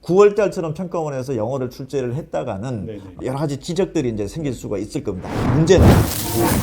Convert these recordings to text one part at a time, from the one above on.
9월 달처럼 평가원에서 영어를 출제를 했다가는 네네. 여러 가지 지적들이 이제 생길 수가 있을 겁니다. 문제는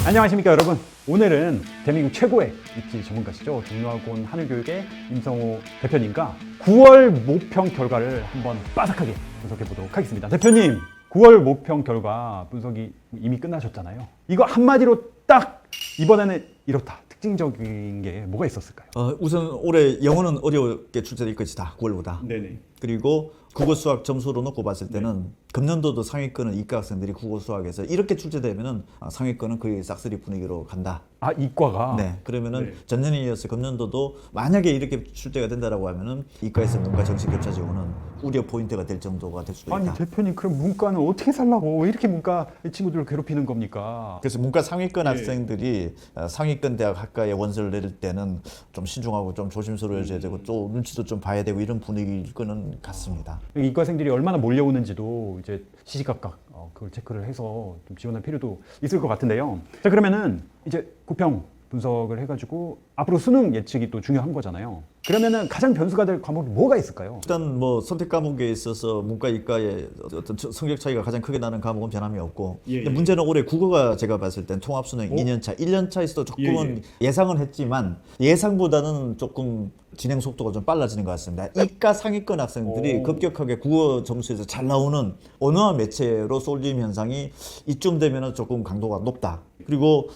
안녕하십니까 여러분. 오늘은 대한민국 최고의 입시 전문가시죠. 경로학원 하늘교육의 임성호 대표님과 9월 모평 결과를 한번 빠삭하게 분석해 보도록 하겠습니다. 대표님, 9월 모평 결과 분석이 이미 끝나셨잖아요. 이거 한마디로 딱 이번에는 이렇다. 특징적인 게 뭐가 있었을까요? 우선 올해 영어는 어렵게 출제될 것이다. 9월보다. 네네. 그리고 국어 수학 점수로 놓고 봤을 때는 금년도도 상위권은 이과 학생들이 국어 수학에서 이렇게 출제되면은 상위권은 거의 싹쓸이 분위기로 간다. 아, 이과가? 네. 그러면은 네. 전년에 이어서 금년도도 만약에 이렇게 출제가 된다라고 하면은 이과에서 문과 정시 겹쳐 지원은 우려 포인트가 될 정도가 될 수도 아니 있다. 대표님, 그럼 문과는 어떻게 살라고 왜 이렇게 문과 친구들을 괴롭히는 겁니까? 그래서 문과 상위권 예. 학생들이 상위권 대학 학과에 원서를 낼 때는 좀 신중하고 좀 조심스러워져야 되고 또 눈치도 좀 봐야 되고 이런 분위기일 거는 같습니다. 이과생들이 얼마나 몰려오는지도 이제 시시각각 그걸 체크를 해서 좀 지원할 필요도 있을 것 같은데요. 자, 그러면은 이제 구평 분석을 해가지고 앞으로 수능 예측이 또 중요한 거잖아요. 그러면은 가장 변수가 될 과목이 뭐가 있을까요? 일단 뭐 선택 과목에 있어서 문과 이과의 어떤 성적 차이가 가장 크게 나는 과목은 변함이 없고 예, 근데 예. 문제는 올해 국어가 제가 봤을 땐 통합 수능 2년차, 1년차에서도 조금은 예상은 했지만 예상보다는 조금 진행 속도가 좀 빨라지는 것 같습니다. 이과 상위권 학생들이 오. 급격하게 국어 점수에서 잘 나오는 언어와 매체로 쏠림 현상이 이쯤 되면 조금 강도가 높다. 그리고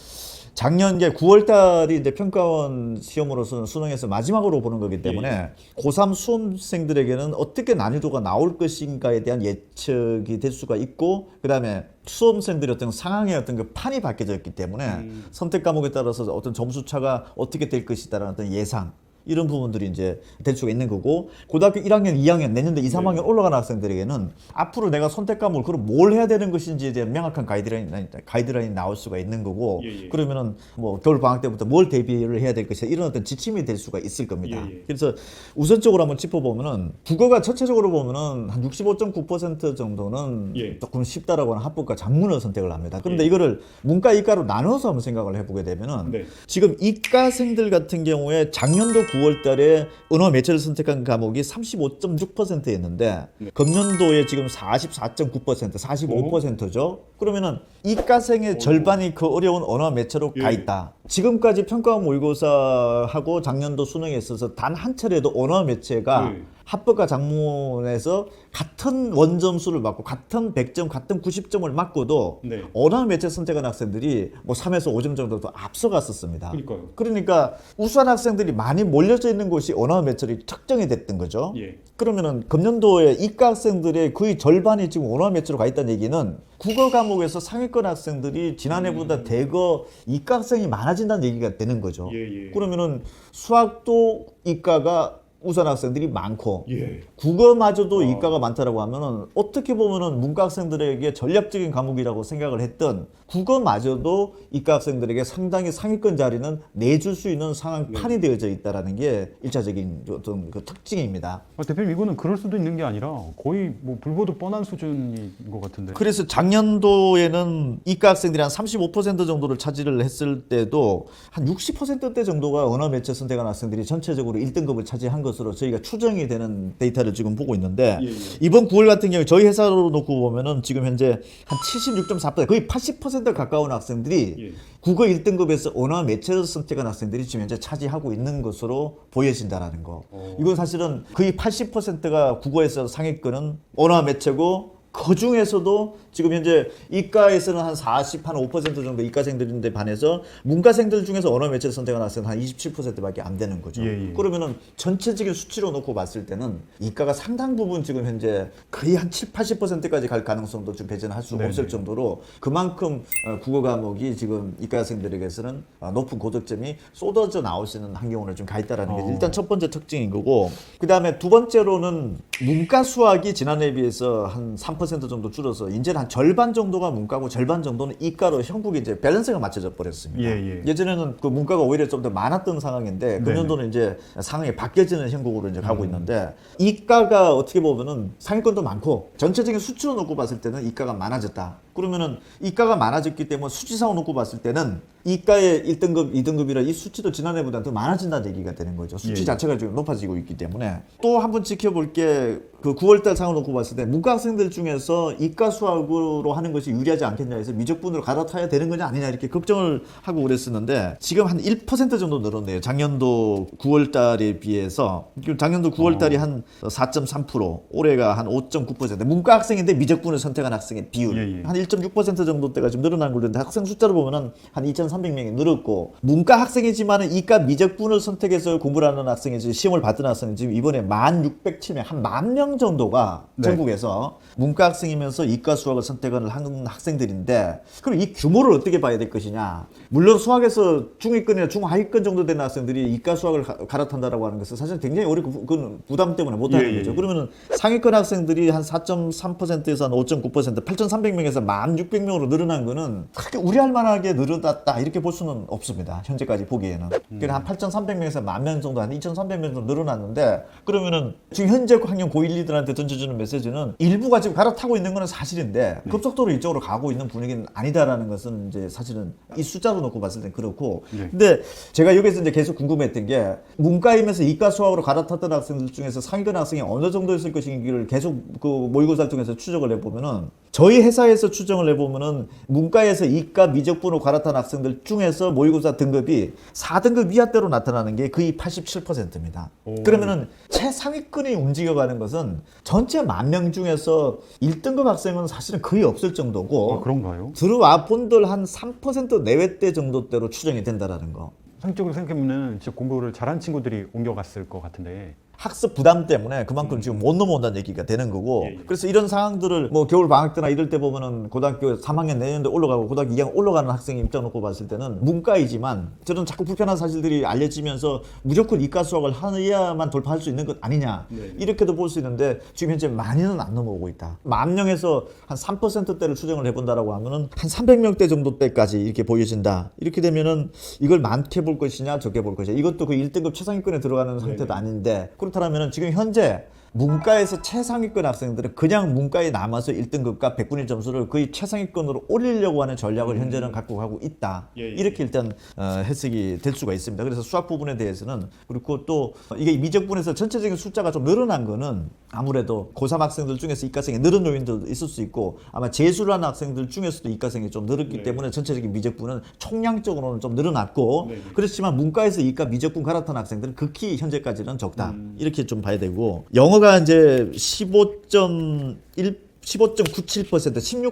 작년 이제 9월 달이 이제 평가원 시험으로서는 수능에서 마지막으로 보는 거기 때문에 고3 수험생들에게는 어떻게 난이도가 나올 것인가에 대한 예측이 될 수가 있고 그다음에 수험생들의 어떤 상황의 어떤 그 판이 바뀌어져 있기 때문에 선택 과목에 따라서 어떤 점수 차가 어떻게 될 것이다라는 어떤 예상 이런 부분들이 이제 될 수가 있는 거고 고등학교 1학년, 2학년, 내년도 2, 3학년 올라가는 학생들에게는 앞으로 내가 선택 과목을 그럼 뭘 해야 되는 것인지에 대한 명확한 가이드라인이 나올 수가 있는 거고 그러면은 뭐 겨울 방학 때부터 뭘 대비를 해야 될 것이다 이런 어떤 지침이 될 수가 있을 겁니다. 그래서 우선적으로 한번 짚어보면은 국어가 전체적으로 보면은 한 65.9% 정도는 조금 쉽다라고 하는 합법과 작문을 선택을 합니다. 그런데 이거를 문과, 이과로 나눠서 한번 생각을 해보게 되면은 지금 이과생들 같은 경우에 작년도 9월 달에 언어 매체를 선택한 과목이 35.6%였는데 금년도에 지금 44.9%, 45%죠. 그러면은 이과생의 절반이 그 어려운 언어 매체로 가 있다. 지금까지 평가원 모의고사하고 작년도 수능에 있어서 단 한 차례도 언어 매체가 합법과 작문에서 같은 원점수를 맞고 같은 100점, 같은 90점을 맞고도 언어 매체 선택한 학생들이 뭐 3에서 5점 정도 더 앞서갔었습니다. 그러니까 우수한 학생들이 많이 몰려져 있는 곳이 언어 매체로 특정이 됐던 거죠. 그러면은 금년도에 이과 학생들의 거의 절반이 지금 언어 매체로 가 있다는 얘기는 국어 과목에서 상위권 학생들이 지난해보다 대거 이과 학생이 많아진다는 얘기가 되는 거죠. 그러면은 수학도 이과가 우수한 학생들이 많고 국어마저도 이과가 많다라고 하면은 어떻게 보면은 문과 학생들에게 전략적인 과목이라고 생각을 했던 국어마저도 이과 학생들에게 상당히 상위권 자리는 내줄 수 있는 상황판이 되어져 있다라는 게 일차적인 어떤 그 특징입니다. 대표님, 이거는 그럴 수도 있는 게 아니라 거의 뭐 불보듯 뻔한 수준인 것 같은데. 그래서 작년도에는 이과 학생들이 한 35% 정도를 차지를 했을 때도 한 60%대 정도가 언어 매체 선택한 학생들이 전체적으로 1등급을 차지한 것으로 저희가 추정이 되는 데이터를 지금 보고 있는데 이번 9월 같은 경우 저희 회사로 놓고 보면은 지금 현재 한 76.4% 거의 80% 가까운 학생들이 국어 1등급에서 언어 매체를 선택한 학생들이 지금 현재 차지하고 있는 것으로 보여진다라는 거. 이건 사실은 거의 80%가 국어에서 상위권은 언어 매체고 그 중에서도 지금 현재 이과에서는 한 5% 정도 이과생들인데 반해서 문과생들 중에서 언어 매체를 선택한 학생은 한 27%밖에 안 되는 거죠. 그러면은 전체적인 수치로 놓고 봤을 때는 이과가 상당 부분 지금 현재 거의 한 80%까지 갈 가능성도 좀 배제할 수 없을 정도로 그만큼 국어 과목이 지금 이과생들에게서는 높은 고득점이 쏟아져 나올 수 있는 환경으로 좀 가 있다라는 게 일단 첫 번째 특징인 거고 그 다음에 두 번째로는 문과 수학이 지난해에 비해서 한 3% 정도 줄어서 이제는 한 절반 정도가 문과고 절반 정도는 이과로 형국이 이제 밸런스가 맞춰져 버렸습니다. 예전에는 그 문과가 오히려 좀 더 많았던 상황인데 금년도는 이제 상황이 바뀌어지는 형국으로 이제 가고 있는데 이과가 어떻게 보면은 상위권도 많고 전체적인 수치로 놓고 봤을 때는 이과가 많아졌다. 그러면은 이과가 많아졌기 때문에 수치상으로 놓고 봤을 때는 이과의 1등급, 2등급이라 이 수치도 지난해보다 더 많아진다는 얘기가 되는 거죠. 수치 예. 자체가 지금 높아지고 있기 때문에. 또 한번 지켜볼 게 그 9월달 상을 놓고 봤을 때 문과 학생들 중에서 이과 수학으로 하는 것이 유리하지 않겠냐 해서 미적분으로 갈아타야 되는 거냐 아니냐 이렇게 걱정을 하고 그랬었는데 지금 한 1% 정도 늘었네요. 작년도 9월달에 비해서. 작년도 9월달이 한 4.3%, 올해가 한 5.9%. 문과 학생인데 미적분을 선택한 학생의 비율 예, 예. 한 1.6% 정도대가 좀 늘어난 걸로 있는데 학생 숫자로 보면은 한 2,300명이 늘었고 문과 학생이지만은 이과 미적분을 선택해서 공부를 하는 학생이 지금 시험을 받던 학생은 지금 이번에 1,607명, 한 10,000명 정도가 네. 전국에서 문과 학생이면서 이과 수학을 선택을 하는 학생들인데 그럼 이 규모를 어떻게 봐야 될 것이냐. 물론 수학에서 중위권이나 중하위권 정도 되는 학생들이 이과 수학을 갈아탄다라고 하는 것은 사실 굉장히 어렵고 그건 부담 때문에 못하는 예, 거죠. 예. 그러면은 상위권 학생들이 한 4.3%에서 한 5.9%, 8,300명에서 1,600명으로 늘어난 거는 그렇게 우려할 만하게 늘어났다 이렇게 볼 수는 없습니다. 현재까지 보기에는. 그러니까 한 8,300명에서 10,000명 정도, 한 2,300명 정도 늘어났는데 그러면은 지금 현재 학년 고1, 2들한테 던져주는 메시지는 일부가 지금 갈아타고 있는 거는 사실인데 급속도로 이쪽으로 가고 있는 분위기는 아니다라는 것은 이제 사실은 이 숫자로 놓고 봤을 땐 그렇고. 네. 근데 제가 여기서 이제 계속 궁금했던 게 문과이면서 이과 수학으로 갈아탔던 학생들 중에서 상위권 학생이 어느 정도였을 것인지를 계속 그 모의고사를 통해서 추적을 해보면은 저희 회사에서 추정을 해보면은 문과에서 이과 미적분으로 갈아탄 학생들 중에서 모의고사 등급이 4등급 이하대로 나타나는 게 거의 87%입니다. 오. 그러면은 최상위권이 움직여가는 것은 전체 10,000명 중에서 1등급 학생은 사실은 거의 없을 정도고 아, 그런가요? 들어와 본들 한 3% 내외대 정도대로 추정이 된다라는 거. 상식적으로 생각해보면 진짜 공부를 잘한 친구들이 옮겨갔을 것 같은데 학습 부담 때문에 그만큼 지금 못 넘어온다는 얘기가 되는 거고. 예, 예. 그래서 이런 상황들을 뭐 겨울 방학 때나 이럴 때 보면은 고등학교 3학년 내년도 올라가고 고등학교 2학년 올라가는 학생의 입장 놓고 봤을 때는 문과이지만 저는 자꾸 불편한 사실들이 알려지면서 무조건 이과 수학을 해야만 돌파할 수 있는 것 아니냐 네. 이렇게도 볼 수 있는데 지금 현재 많이는 안 넘어오고 있다. 10,000명에서 한 3%대를 추정을 해본다라고 하면은 한 300명대 정도대까지 이렇게 보여진다. 이렇게 되면은 이걸 많게 볼 것이냐 적게 볼 것이냐. 이것도 그 1등급 최상위권에 들어가는 상태도 아닌데 그렇다면 지금 현재 문과에서 최상위권 학생들은 그냥 문과에 남아서 1등급과 100분의 점수를 거의 최상위권으로 올리려고 하는 전략을 현재는 갖고 가고 있다. 예, 예. 이렇게 일단 해석이 될 수가 있습니다. 그래서 수학 부분에 대해서는 그리고 또 이게 미적분에서 전체적인 숫자가 좀 늘어난 거는 아무래도 고3 학생들 중에서 이과생이 늘은 요인도 있을 수 있고 아마 재수를 하는 학생들 중에서도 이과생이 좀 늘었기 네. 때문에 전체적인 미적분은 총량적으로는 좀 늘어났고 네. 그렇지만 문과에서 이과 미적분 갈아탄 학생들은 극히 현재까지는 적다. 이렇게 좀 봐야 되고 영어가 이제 15.97%,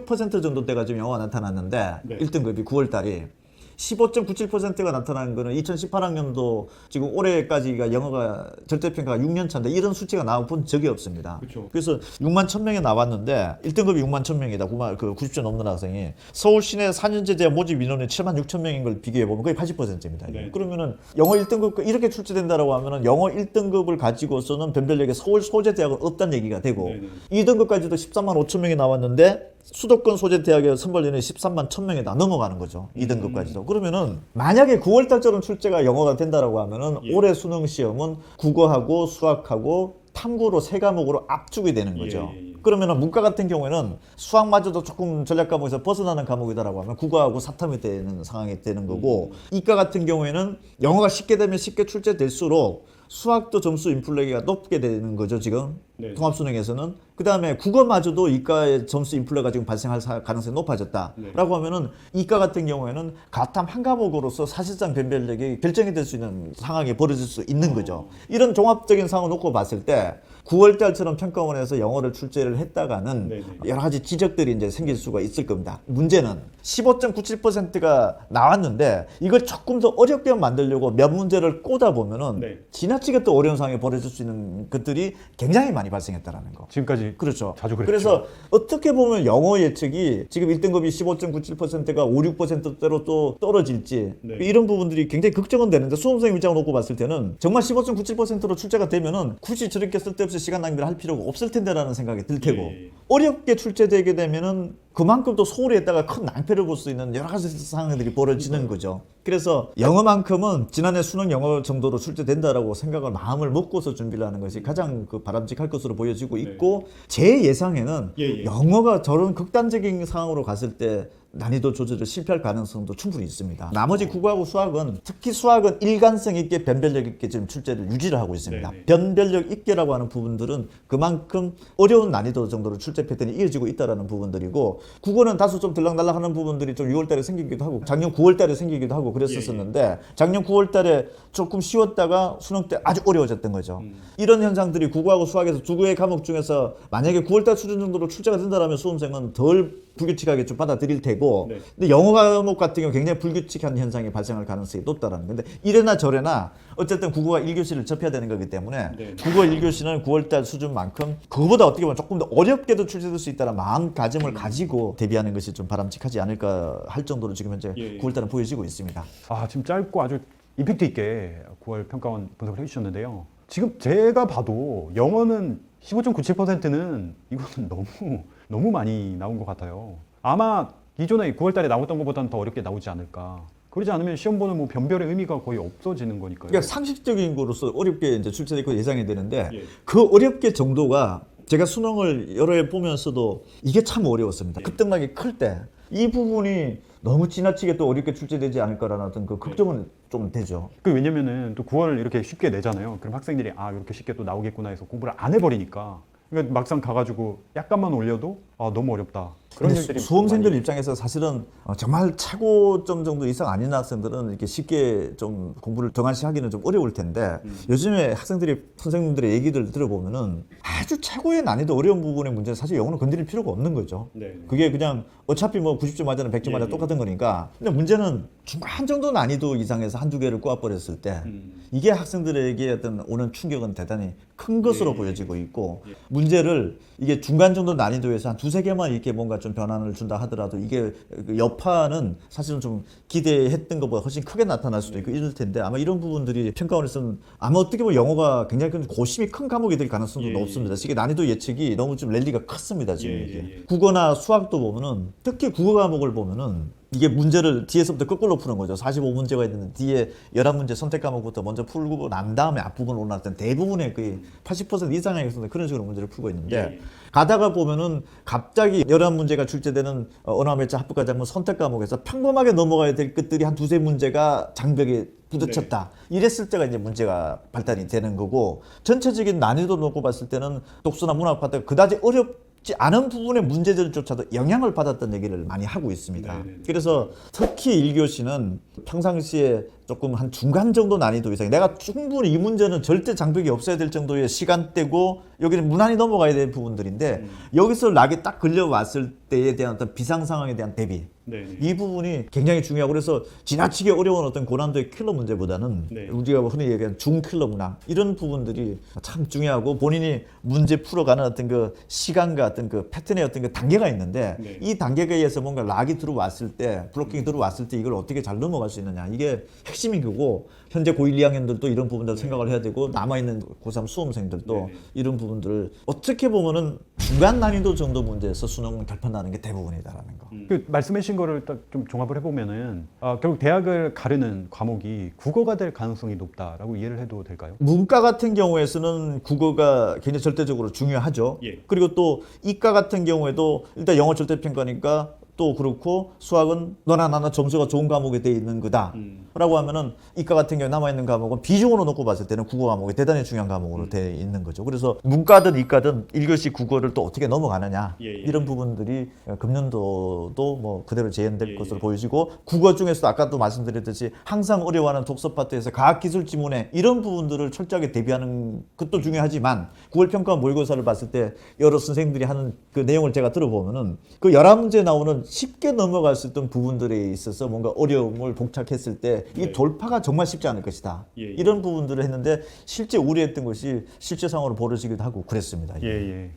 16% 정도대가 지금 영어가 나타났는데 네. 1등급이 9월 달이 15.97%가 나타난 거는 2018학년도 지금 올해까지가 영어가 절대평가가 6년 차인데 이런 수치가 나와본 적이 없습니다. 그쵸. 그래서 6만 1,000명이 나왔는데 1등급이 6만 1,000명이다. 90점 넘는 학생이 서울 시내 4년제 대학 모집 인원이 7만 6천 명인 걸 비교해 보면 거의 80%입니다. 네. 그러면은 영어 1등급 이렇게 출제된다라고 하면은 영어 1등급을 가지고서는 변별력에 서울 소재 대학은 없다는 얘기가 되고 네, 네. 2등급까지도 13만 5천 명이 나왔는데 수도권 소재 대학의 선발 인원이 13만 1,000명이 다 넘어가는 거죠. 2등급까지도. 그러면은 만약에 9월 달처럼 출제가 영어가 된다라고 하면은 예. 올해 수능 시험은 국어하고 수학하고 탐구로 세 과목으로 압축이 되는 거죠. 예, 예, 예. 그러면은 문과 같은 경우에는 수학마저도 조금 전략 과목에서 벗어나는 과목이다라고 하면 국어하고 사탐이 되는 상황이 되는 거고 이과 같은 경우에는 영어가 쉽게 되면 쉽게 출제될수록 수학도 점수 인플레가 높게 되는 거죠 지금 네. 통합수능에서는. 그 다음에 국어마저도 이과의 점수 인플레가 지금 발생할 가능성이 높아졌다라고 네. 하면은 이과 같은 경우에는 가탐 한 과목으로서 사실상 변별력이 결정이 될 수 있는 상황이 벌어질 수 있는 거죠. 이런 종합적인 상황을 놓고 봤을 때 9월 달처럼 평가원에서 영어를 출제를 했다가는 네네. 여러 가지 지적들이 이제 생길 수가 있을 겁니다. 문제는 15.97%가 나왔는데 이걸 조금 더 어렵게 만들려고 몇 문제를 꼬다 보면은 네. 지나치게 또 어려운 상황이 벌어질 수 있는 것들이 굉장히 많이 발생했다라는 거. 지금까지 그렇죠. 자주 그랬죠. 그래서 어떻게 보면 영어 예측이 지금 1등급이 15.97%가 5, 6%대로 또 떨어질지 네. 이런 부분들이 굉장히 걱정은 되는데 수험생 입장을 놓고 봤을 때는 정말 15.97%로 출제가 되면은 굳이 저렇게 쓸데없이 굳이 시간 낭비를 할 필요가 없을 텐데라는 생각이 들 테고 예. 어렵게 출제되게 되면은 그만큼 또 소홀히 했다가 큰 낭패를 볼 수 있는 여러 가지 상황들이 벌어지는 거죠. 그래서 영어만큼은 지난해 수능 영어 정도로 출제된다라고 생각을 마음을 먹고서 준비를 하는 것이 가장 그 바람직할 것으로 보여지고 있고 제 예상에는 예. 영어가 저런 극단적인 상황으로 갔을 때 난이도 조절을 실패할 가능성도 충분히 있습니다. 나머지 국어하고 수학은 특히 수학은 일관성 있게 변별력 있게 지금 출제를 유지를 하고 있습니다. 네네. 변별력 있게라고 하는 부분들은 그만큼 어려운 난이도 정도로 출제 패턴이 이어지고 있다라는 부분들이고 국어는 다소 좀 들락날락하는 부분들이 좀 6월달에 생기기도 하고 작년 9월달에 생기기도 하고 그랬었는데 작년 9월달에 조금 쉬웠다가 수능 때 아주 어려워졌던 거죠. 이런 현상들이 국어하고 수학에서 두 개의 과목 중에서 만약에 9월달 수준 정도로 출제가 된다면 수험생은 덜 불규칙하게 좀 받아들일 테고 네. 근데 영어 과목 같은 경우 굉장히 불규칙한 현상이 발생할 가능성이 높다라는 건데 이래나 저래나 어쨌든 국어가 1교시를 접해야 되는 거기 때문에 네. 국어 1교시는 9월달 수준만큼 그거보다 어떻게 보면 조금 더 어렵게도 출제될 수 있다는 마음가짐을 가지고 대비하는 것이 좀 바람직하지 않을까 할 정도로 지금 현재 예. 9월달은 보여지고 있습니다. 아, 지금 짧고 아주 임팩트 있게 9월 평가원 분석을 해주셨는데요. 지금 제가 봐도 영어는 15.97%는 이거는 너무 많이 나온 것 같아요. 아마 기존에 9월달에 나왔던 것보다는 더 어렵게 나오지 않을까. 그러지 않으면 시험 보는 뭐 변별의 의미가 거의 없어지는 거니까요. 그러니까 상식적인 거로서 어렵게 이제 출제될 거 예상이 되는데 예. 그 어렵게 정도가 제가 수능을 여러 해 보면서도 이게 참 어려웠습니다. 급등락이 클 때 이 부분이 너무 지나치게 또 어렵게 출제되지 않을까라는 어떤 그 걱정은 좀 되죠. 그 왜냐면은 또 9월을 이렇게 쉽게 내잖아요. 그럼 학생들이 아 이렇게 쉽게 또 나오겠구나 해서 공부를 안 해버리니까 그러니까 막상 가가지고 약간만 올려도 아 너무 어렵다. 그런 근데 일들이 수험생들 많이- 입장에서 사실은 정말 최고점 정도 이상 아닌 학생들은 이렇게 쉽게 좀 공부를 등한시 하기는 좀 어려울 텐데 요즘에 학생들이 선생님들의 얘기를 들어보면은 아주 최고의 난이도 어려운 부분의 문제는 사실 영어는 건드릴 필요가 없는 거죠. 네. 그게 그냥 어차피 뭐 90점 맞아는 100점 맞아 똑같은 거니까. 근데 문제는 중간 정도 난이도 이상에서 한두 개를 꼬아버렸을 때 이게 학생들에게 어떤 오는 충격은 대단히 큰 것으로 보여지고 있고 문제를 이게 중간 정도 난이도에서 한 두세 개만 이렇게 뭔가 좀 변화를 준다 하더라도 이게 그 여파는 사실은 좀 기대했던 것보다 훨씬 크게 나타날 수도 있고 이럴 텐데 아마 이런 부분들이 평가원에서는 아마 어떻게 보면 영어가 굉장히 고심이 큰 과목이 될 가능성도 높습니다. 이게 난이도 예측이 너무 좀 랠리가 컸습니다. 지금 이게. 국어나 수학도 보면은 특히 국어 과목을 보면은 이게 문제를 뒤에서부터 거꾸로 푸는 거죠. 45문제가 있는데 뒤에 11문제 선택 과목부터 먼저 풀고 난 다음에 앞부분으로 올라왔던 대부분의 거의 80% 이상의 학생들 그런 식으로 문제를 풀고 있는데 가다가 보면은 갑자기 11문제가 출제되는 언어 매체 합격과제 한번 선택 과목에서 평범하게 넘어가야 될 것들이 한 두세 문제가 장벽에 부딪혔다. 이랬을 때가 이제 문제가 발달이 되는 거고 전체적인 난이도 놓고 봤을 때는 독서나 문학 파트가 그다지 어렵지 않은 부분의 문제들조차도 영향을 받았던 얘기를 많이 하고 있습니다. 그래서 특히 1교시는 평상시에 조금 한 중간 정도 난이도 이상 내가 충분히 이 문제는 절대 장벽이 없어야 될 정도의 시간대고 여기는 무난히 넘어가야 될 부분들인데 여기서 락이 딱 걸려왔을 때에 대한 어떤 비상 상황에 대한 대비 이 부분이 굉장히 중요하고 그래서 지나치게 어려운 어떤 고난도의 킬러 문제보다는 우리가 흔히 얘기하는 중킬러 문항 이런 부분들이 참 중요하고 본인이 문제 풀어가는 어떤 그 시간과 어떤 그 패턴의 어떤 그 단계가 있는데 이 단계에 의해서 뭔가 락이 들어왔을 때 블로킹이 들어왔을 때 이걸 어떻게 잘 넘어갈 수 있느냐 이게 핵심인 거고 현재 고1, 2학년들도 이런 부분들을 생각을 해야 되고 남아있는 고3 수험생들도 이런 부분들을 어떻게 보면은 중간 난이도 정도 문제에서 수능은 결판나는 게 대부분이다라는 거. 그 말씀하신 거를 딱 좀 종합을 해보면은 결국 대학을 가르는 과목이 국어가 될 가능성이 높다라고 이해를 해도 될까요? 문과 같은 경우에서는 국어가 굉장히 절대적으로 중요하죠. 그리고 또 이과 같은 경우에도 일단 영어 절대평가니까 또 그렇고 수학은 너나 나나 점수가 좋은 과목이 돼 있는 거다 라고 하면은 이과 같은 경우에 남아있는 과목은 비중으로 놓고 봤을 때는 국어 과목이 대단히 중요한 과목으로 돼 있는 거죠. 그래서 문과든 이과든 1교시 국어를 또 어떻게 넘어가느냐 이런 부분들이 금년도도 뭐 그대로 재현될 것으로 보여지고 국어 중에서도 아까도 말씀드렸듯이 항상 어려워하는 독서 파트에서 과학기술 지문에 이런 부분들을 철저하게 대비하는 것도 중요하지만 9월 평가 모의고사를 봤을 때 여러 선생님들이 하는 그 내용을 제가 들어보면은 그 11문제 나오는 쉽게 넘어갈 수 있던 부분들에 있어서 뭔가 어려움을 봉착했을 때 이 돌파가 정말 쉽지 않을 것이다. 이런 부분들을 했는데 실제 우려했던 것이 실제 상황으로 벌어지기도 하고 그랬습니다.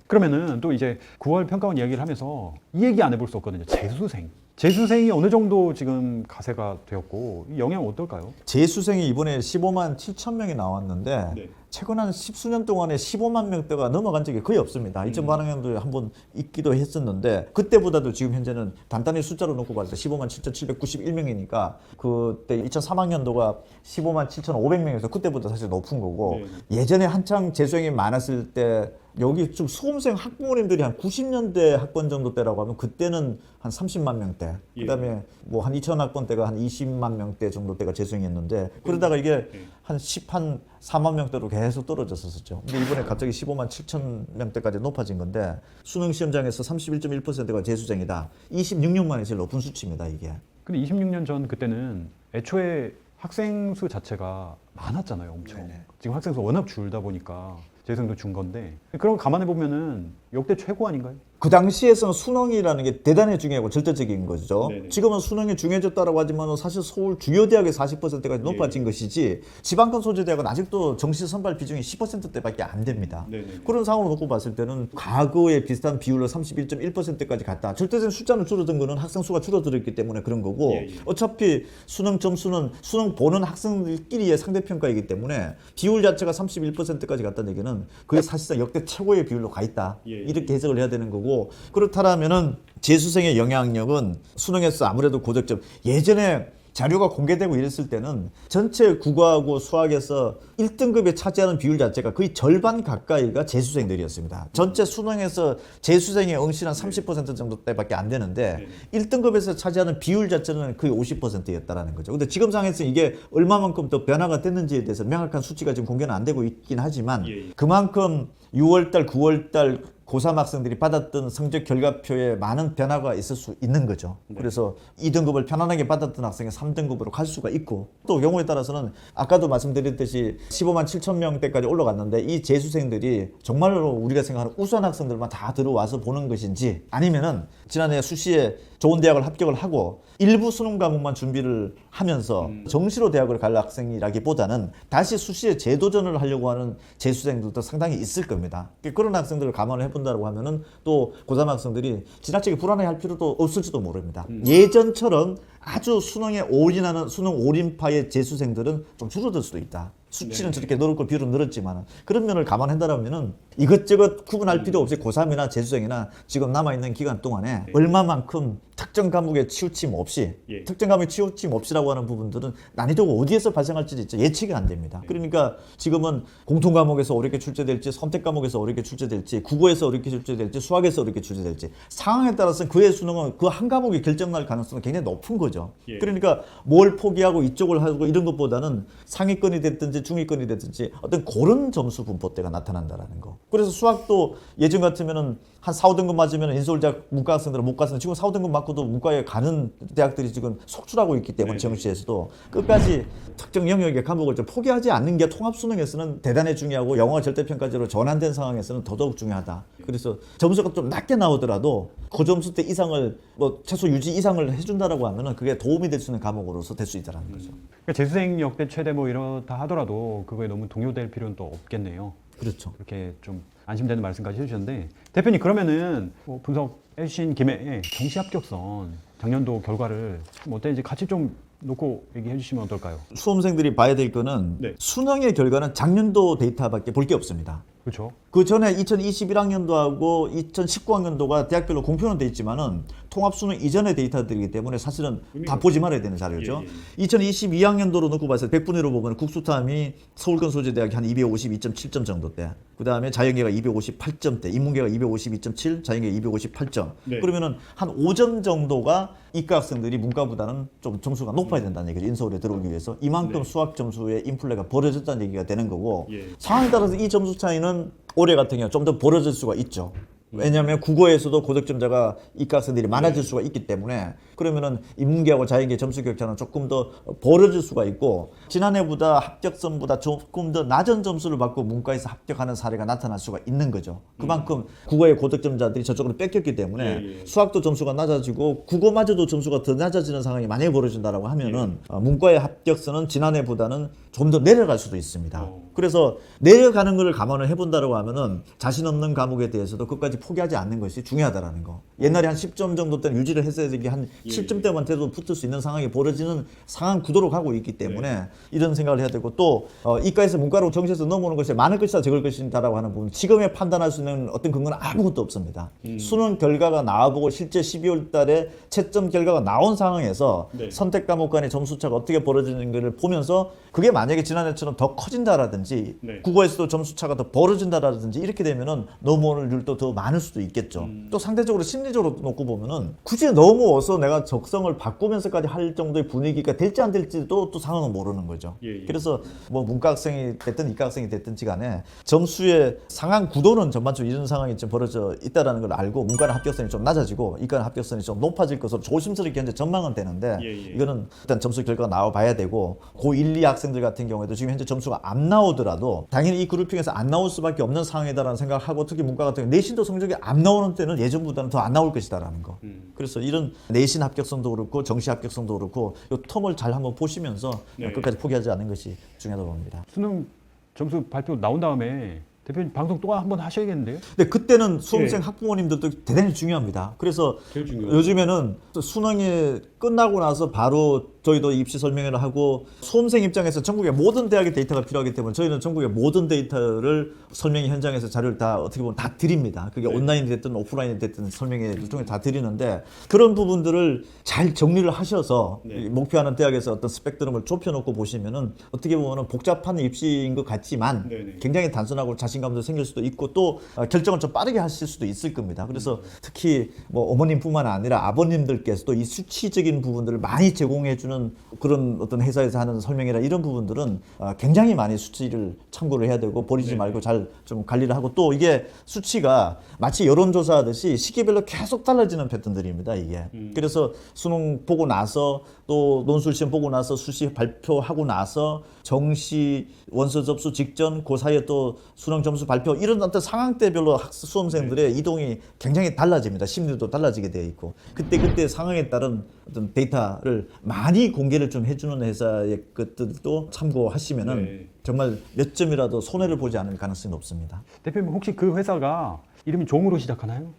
그러면은 또 이제 9월 평가원 이야기를 하면서 이 얘기 안 해볼 수 없거든요. 재수생. 재수생이 어느 정도 지금 가세가 되었고 영향 어떨까요? 재수생이 이번에 15만 7천 명이 나왔는데 최근 한 10수년 동안에 15만 명대가 넘어간 적이 거의 없습니다. 2008학년도에 한번 있기도 했었는데 그때보다도 지금 현재는 단단히 숫자로 놓고 봤을 때 15만 7,791명이니까 그때 2003학년도가 15만 7,500명에서 그때보다 사실 높은 거고 예전에 한창 재수생이 많았을 때 여기 좀 수험생 학부모님들이 한 90년대 학번 정도 때라고 하면 그때는 한 30만 명대 그다음에 뭐 한 2000학번 때가 한 20만 명대 정도 때가 재수생이었는데 그러다가 이게 한 4만 명대로 계속 떨어졌었죠. 근데 이번에 갑자기 15만 7천 명대까지 높아진 건데 수능 시험장에서 31.1%가 재수생이다. 26년 만에 제일 높은 수치입니다, 이게. 근데 26년 전 그때는 애초에 학생 수 자체가 많았잖아요, 엄청. 네네. 지금 학생 수 워낙 줄다 보니까 재수생도 준 건데 그런 거 감안해 보면은 역대 최고 아닌가요? 그 당시에서는 수능이라는 게 대단히 중요하고 절대적인 거죠. 네네. 지금은 수능이 중요해졌다라고 하지만 사실 서울 주요 대학의 40%까지 높아진 것이지 지방권 소재 대학은 아직도 정시 선발 비중이 10%대밖에 안 됩니다. 네네. 그런 상황을 놓고 봤을 때는 과거에 비슷한 비율로 31.1%까지 갔다. 절대적인 숫자는 줄어든 거는 학생 수가 줄어들었기 때문에 그런 거고 어차피 수능 점수는 수능 보는 학생들끼리의 상대평가이기 때문에 비율 자체가 31%까지 갔다는 얘기는 그게 사실상 역대 최고의 비율로 가 있다. 이렇게 해석을 해야 되는 거고 그렇다면은 재수생의 영향력은 수능에서 아무래도 고득점 예전에 자료가 공개되고 이랬을 때는 전체 국어하고 수학에서 1등급에 차지하는 비율 자체가 거의 절반 가까이가 재수생들이었습니다. 전체 수능에서 재수생의 응시는 30% 정도 때밖에 안 되는데 1등급에서 차지하는 비율 자체는 거의 50%였다라는 거죠. 근데 지금 상황에서 이게 얼마만큼 더 변화가 됐는지에 대해서 명확한 수치가 지금 공개는 안 되고 있긴 하지만 그만큼 6월달, 9월달 고3 학생들이 받았던 성적 결과표에 많은 변화가 있을 수 있는 거죠. 그래서 2등급을 편안하게 받았던 학생이 3등급으로 갈 수가 있고 또 경우에 따라서는 아까도 말씀드렸듯이 15만 7천 명대까지 올라갔는데 이 재수생들이 정말로 우리가 생각하는 우수한 학생들만 다 들어와서 보는 것인지 아니면은 지난해 수시에 좋은 대학을 합격을 하고 일부 수능 과목만 준비를 하면서 정시로 대학을 갈 학생이라기보다는 다시 수시에 재도전을 하려고 하는 재수생들도 상당히 있을 겁니다. 그런 학생들을 감안을 해본다고 하면은 또 고3 학생들이 지나치게 불안해할 필요도 없을지도 모릅니다. 예전처럼 아주 수능에 올인하는 수능 올인파의 재수생들은 좀 줄어들 수도 있다. 수치는 저렇게 늘을 걸 비율은 늘었지만 그런 면을 감안한다면은 이것저것 구분할 필요 없이 고3이나 재수생이나 지금 남아있는 기간 동안에 얼마만큼 특정 과목에 치우침 없이 특정 과목에 치우침 없이라고 하는 부분들은 난이도가 어디에서 발생할지 진짜 예측이 안 됩니다. 그러니까 지금은 공통 과목에서 어렵게 출제될지 선택 과목에서 어렵게 출제될지 국어에서 어렵게 출제될지 수학에서 어렵게 출제될지 상황에 따라서는 그의 수능은 그 한 과목이 결정날 가능성은 굉장히 높은 거죠. 그러니까 뭘 포기하고 이쪽을 하고 이런 것보다는 상위권이 됐든지 중위권이 됐든지 어떤 그런 점수 분포대가 나타난다라는 거. 그래서 수학도 예전 같으면은 한 4, 5등급 맞으면 인서울대학 문과 학생들은 못 갔는데 지금 4, 5등급 맞고도 문과에 가는 대학들이 지금 속출하고 있기 때문에 정시에서도 끝까지 특정 영역의 과목을 좀 포기하지 않는 게 통합수능에서는 대단히 중요하고 영어가 절대평가제로 전환된 상황에서는 더더욱 중요하다. 그래서 점수가 좀 낮게 나오더라도 그 점수대 이상을 뭐 최소 유지 이상을 해준다라고 하면은 그게 도움이 될 수 있는 과목으로서 될 수 있다는 거죠. 그러니까 재수생 역대 최대 뭐 이렇다 하더라도 그거에 너무 동요될 필요는 또 없겠네요. 그렇죠. 그렇게 좀 안심되는 말씀까지 해주셨는데 대표님 그러면은 뭐 분석해 주신 김에 정시 합격선 작년도 결과를 좀 어땠는지 같이 좀 놓고 얘기해 주시면 어떨까요? 수험생들이 봐야 될 거는 수능의 결과는 작년도 데이터밖에 볼 게 없습니다. 그렇죠. 그 전에 2021학년도하고 2019학년도가 대학별로 공표는 돼 있지만은 통합수능 이전의 데이터들이기 때문에 사실은 다 보지 말아야 되는 자료죠. 2022학년도로 놓고 봤을 때 100분위로 보면 국수탐이 서울권 소재대학이 한 252.7점 정도대. 그 다음에 자연계가 258점대, 인문계가 252.7, 자연계 258점. 그러면은 한 5점 정도가 이과 학생들이 문과보다는 좀 점수가 높아야 된다는 얘기죠. 인서울에 들어오기 위해서. 이만큼 수학 점수의 인플레가 벌어졌다는 얘기가 되는 거고 상황에 따라서 이 점수 차이는 올해 같은 경우 좀 더 벌어질 수가 있죠. 왜냐하면 국어에서도 고득점자가 이과 학생들이 많아질 수가 있기 때문에 그러면은 인문계하고 자연계 점수 격차는 조금 더 벌어질 수가 있고 지난해보다 합격선보다 조금 더 낮은 점수를 받고 문과에서 합격하는 사례가 나타날 수가 있는 거죠. 그만큼 국어의 고득점자들이 저쪽으로 뺏겼기 때문에 수학도 점수가 낮아지고 국어마저도 점수가 더 낮아지는 상황이 만약에 벌어진다라고 하면은 문과의 합격선은 지난해보다는 좀 더 내려갈 수도 있습니다. 그래서 내려가는 걸 감안을 해본다라고 하면은 자신 없는 과목에 대해서도 끝까지 포기하지 않는 것이 중요하다라는 거. 옛날에 한 10점 정도 때는 유지를 했어야 되는 게 한 7점 대만 돼도 붙을 수 있는 상황이 벌어지는 상황 구도로 가고 있기 때문에 이런 생각을 해야 되고 또 이과에서 문과로 정시에서 넘어오는 것이 많을 것이다 적을 것이다라고 하는 부분 지금에 판단할 수 있는 어떤 근거는 아무것도 없습니다. 수능 결과가 나와보고 실제 12월 달에 채점 결과가 나온 상황에서 선택 과목 간의 점수차가 어떻게 벌어지는지를 보면서 그게 만약에 지난해처럼 더 커진다라든지 국어에서도 점수차가 더 벌어진다라든지 이렇게 되면은 넘어오는 율도 더 많을 수도 있겠죠. 또 상대적으로 심리적으로 놓고 보면은 굳이 넘어와서 내가 적성을 바꾸면서까지 할 정도의 분위기가 될지 안 될지도 또 상황은 모르는 거죠. 그래서 뭐 문과 학생이 됐든 이과 학생이 됐든지 간에 점수의 상황 구도는 전반적으로 이런 상황이 좀 벌어져 있다라는 걸 알고 문과는 합격선이 좀 낮아지고 이과는 합격선이 좀 높아질 것으로 조심스럽게 현재 전망은 되는데 이거는 일단 점수 결과가 나와 봐야 되고 고1, 2 학생들 같은 경우에도 지금 현재 점수가 안 나오더라도 당연히 이 그룹핑에서 안 나올 수밖에 없는 상황이다라는 생각을 하고 특히 문과 같은 경우 내신도 성적이 안 나오는 때는 예전보다는 더 안 나올 것이다라는 거. 그래서 이런 내신 합격성도 그렇고 정시 합격성도 그렇고 이 텀을 잘 한번 보시면서 끝까지 포기하지 않는 것이 중요하다고 봅니다. 수능 점수 발표 나온 다음에 대표님 방송 또 한번 하셔야겠는데요? 근데 그때는 수험생 학부모님들도 대단히 중요합니다. 그래서 요즘에는 수능이 끝나고 나서 바로 저희도 입시 설명회를 하고 수험생 입장에서 전국의 모든 대학의 데이터가 필요하기 때문에 저희는 전국의 모든 데이터를 설명회 현장에서 자료를 다 어떻게 보면 다 드립니다. 그게 온라인이 됐든 오프라인이 됐든 설명회를 통해 다 드리는데 그런 부분들을 잘 정리를 하셔서 목표하는 대학에서 어떤 스펙트럼을 좁혀놓고 보시면은 어떻게 보면은 복잡한 입시인 것 같지만 굉장히 단순하고 자신감도 생길 수도 있고 또 결정을 좀 빠르게 하실 수도 있을 겁니다. 그래서 특히 뭐 어머님뿐만 아니라 아버님들께서도 이 수치적인 부분들을 많이 제공해 주는 그런 어떤 회사에서 하는 설명이나 이런 부분들은 굉장히 많이 수치를 참고를 해야 되고 버리지 말고 잘 좀 관리를 하고 또 이게 수치가 마치 여론조사 하듯이 시기별로 계속 달라지는 패턴들입니다. 이게 그래서 수능 보고 나서 또 논술 시험 보고 나서 수시 발표하고 나서 정시 원서 접수 직전 그 사이에 또 수능 점수 발표 이런 어떤 상황대별로 수험생들의 이동이 굉장히 달라집니다. 심리도 달라지게 되어 있고 그때 상황에 따른 어떤 데이터를 많이 공개를 좀 해주는 회사의 것들도 참고하시면은 정말 몇 점이라도 손해를 보지 않을 가능성이 높습니다. 대표님 혹시 그 회사가 이름이 종으로 시작하나요?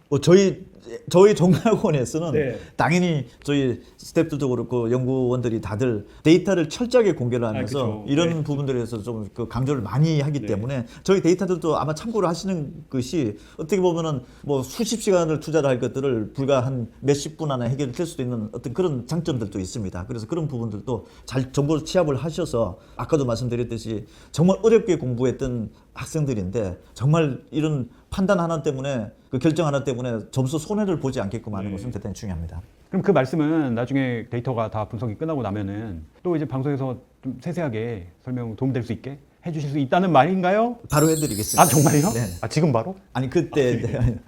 저희 종합원에서는 당연히 저희 스태프들도 그렇고 연구원들이 다들 데이터를 철저하게 공개를 하면서 이런 부분들에 대해서 좀 그 강조를 많이 하기 때문에 저희 데이터들도 아마 참고를 하시는 것이 어떻게 보면은 뭐 수십 시간을 투자를 할 것들을 불과 한 몇십 분 안에 해결이 될 수도 있는 어떤 그런 장점들도 있습니다. 그래서 그런 부분들도 잘 정보를 취합을 하셔서 아까도 말씀드렸듯이 정말 어렵게 공부했던 학생들인데 정말 이런 판단 하나 때문에 그 결정 하나 때문에 점수 손해를 보지 않게끔 하는 것은 대단히 중요합니다. 그럼 그 말씀은 나중에 데이터가 다 분석이 끝나고 나면은 또 이제 방송에서 좀 세세하게 설명 도움될 수 있게 해주실 수 있다는 말인가요? 바로 해드리겠습니다. 아 정말요? 네. 아 지금 바로? 아니 그때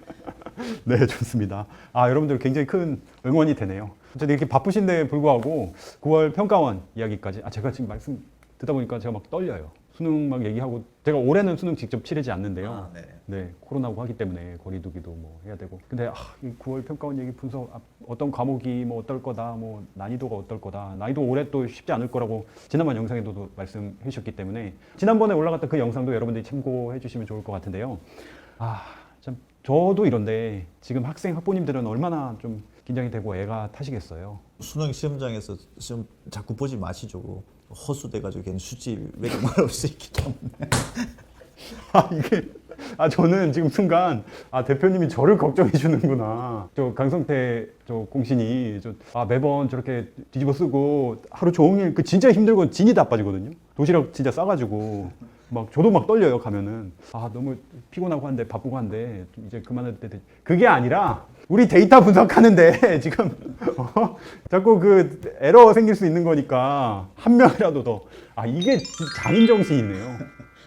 네 좋습니다. 아 여러분들 굉장히 큰 응원이 되네요. 어쨌든 이렇게 바쁘신데 불구하고 9월 평가원 이야기까지 제가 지금 말씀 듣다 보니까 제가 막 떨려요. 수능 막 얘기하고 제가 올해는 수능 직접 치르지 않는데요. 네, 코로나고 하기 때문에 거리두기도 뭐 해야 되고. 근데 이 9월 평가원 얘기 분석 어떤 과목이 뭐 어떨 거다, 뭐 난이도가 어떨 거다. 난이도 올해 또 쉽지 않을 거라고 지난번 영상에도 말씀해 주셨기 때문에 지난번에 올라갔던 그 영상도 여러분들이 참고해 주시면 좋을 것 같은데요. 참 저도 이런데 지금 학부모님들은 얼마나 좀 긴장이 되고 애가 타시겠어요. 수능 시험장에서 시험 자꾸 보지 마시죠. 허수돼가지고 괜히 수치 왜곡할 수 있기 때문에. 이게 저는 지금 순간 대표님이 저를 걱정해 주는구나. 저 강성태 저 공신이 매번 저렇게 뒤집어 쓰고 하루 종일 그 진짜 힘들고 진이 다 빠지거든요. 도시락 진짜 싸가지고 막 저도 막 떨려요 가면은. 너무 피곤하고 한데 바쁘고 한데 이제 그만할 때 그게 아니라 우리 데이터 분석하는데 지금 자꾸 그 에러 생길 수 있는 거니까 한 명이라도 더 이게 장인 정신이 있네요.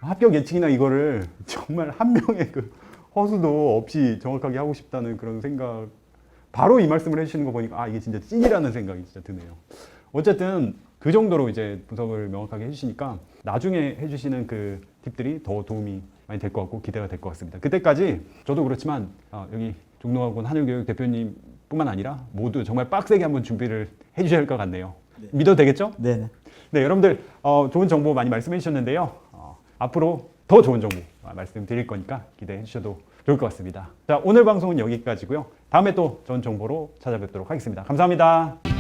합격 예측이나 이거를 정말 한 명의 그 허수도 없이 정확하게 하고 싶다는 그런 생각 바로 이 말씀을 해주시는 거 보니까 이게 진짜 찐이라는 생각이 진짜 드네요. 어쨌든 그 정도로 이제 분석을 명확하게 해주시니까 나중에 해주시는 그 팁들이 더 도움이 많이 될 것 같고 기대가 될 것 같습니다. 그때까지 저도 그렇지만 여기 종로학원 하늘교육 대표님 뿐만 아니라 모두 정말 빡세게 한번 준비를 해주셔야 할 것 같네요. 믿어도 되겠죠? 네. 네, 여러분들 좋은 정보 많이 말씀해 주셨는데요. 앞으로 더 좋은 정보 말씀드릴 거니까 기대해 주셔도 좋을 것 같습니다. 자, 오늘 방송은 여기까지고요. 다음에 또 좋은 정보로 찾아뵙도록 하겠습니다. 감사합니다.